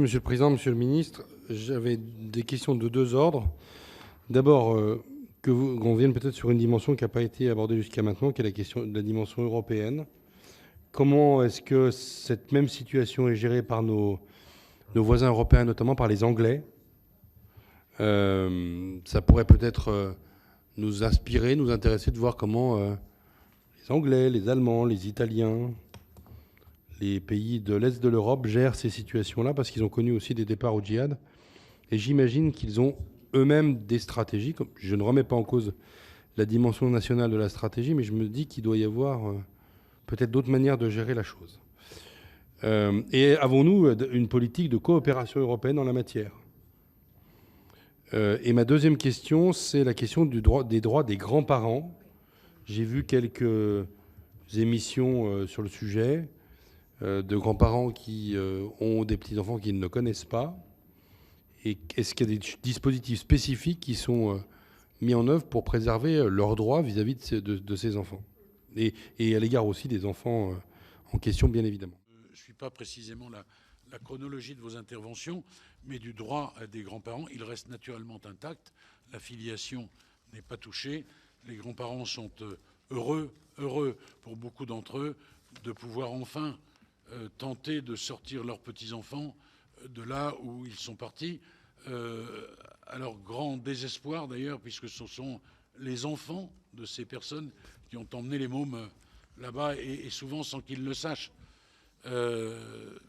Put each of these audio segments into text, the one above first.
Monsieur le Président, Monsieur le Ministre, j'avais des questions de deux ordres. D'abord, qu'on vienne peut-être sur une dimension qui n'a pas été abordée jusqu'à maintenant, qui est la question de la dimension européenne. Comment est-ce que cette même situation est gérée par nos voisins européens, notamment par les Anglais? Ça pourrait peut-être nous inspirer, nous intéresser de voir comment les Anglais, les Allemands, les Italiens, les pays de l'Est de l'Europe gèrent ces situations-là, parce qu'ils ont connu aussi des départs au djihad. Et j'imagine qu'ils ont eux-mêmes des stratégies. Je ne remets pas en cause la dimension nationale de la stratégie, mais je me dis qu'il doit y avoir peut-être d'autres manières de gérer la chose. Et avons-nous une politique de coopération européenne en la matière? Et ma deuxième question, c'est la question des droits des grands-parents. J'ai vu quelques émissions sur le sujet de grands-parents qui ont des petits-enfants qu'ils ne connaissent pas. Et est-ce qu'il y a des dispositifs spécifiques qui sont mis en œuvre pour préserver leurs droits vis-à-vis de ces enfants et à l'égard aussi des enfants en question, bien évidemment. Je ne suis pas précisément la chronologie de vos interventions, mais du droit des grands-parents, il reste naturellement intact. La filiation n'est pas touchée. Les grands-parents sont heureux pour beaucoup d'entre eux de pouvoir enfin tenter de sortir leurs petits-enfants de là où ils sont partis, à leur grand désespoir d'ailleurs, puisque ce sont les enfants de ces personnes qui ont emmené les mômes là-bas, et souvent sans qu'ils le sachent. Monsieur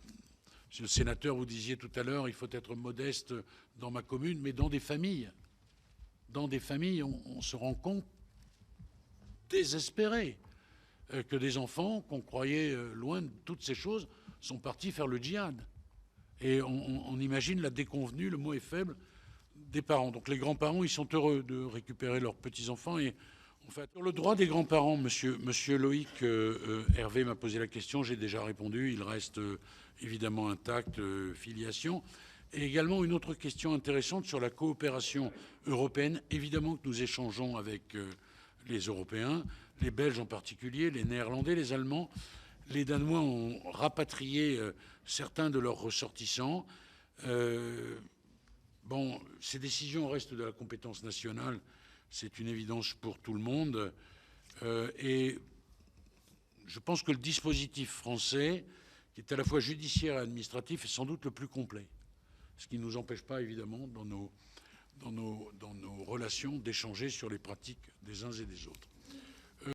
le sénateur, vous disiez tout à l'heure, il faut être modeste dans ma commune, mais dans des familles, on se rend compte désespéré que des enfants qu'on croyait loin de toutes ces choses sont partis faire le djihad. Et on imagine la déconvenue, le mot est faible, des parents. Donc les grands-parents, ils sont heureux de récupérer leurs petits-enfants. Et en fait, sur le droit des grands-parents, monsieur Loïc Hervé m'a posé la question, j'ai déjà répondu, il reste évidemment intact, filiation. Et également une autre question intéressante sur la coopération européenne. Évidemment que nous échangeons avec les Européens, les Belges en particulier, les Néerlandais, les Allemands. Les Danois ont rapatrié certains de leurs ressortissants. Bon, ces décisions restent de la compétence nationale, c'est une évidence pour tout le monde. Et je pense que le dispositif français, qui est à la fois judiciaire et administratif, est sans doute le plus complet. Ce qui ne nous empêche pas, évidemment, dans nos relations, d'échanger sur les pratiques des uns et des autres.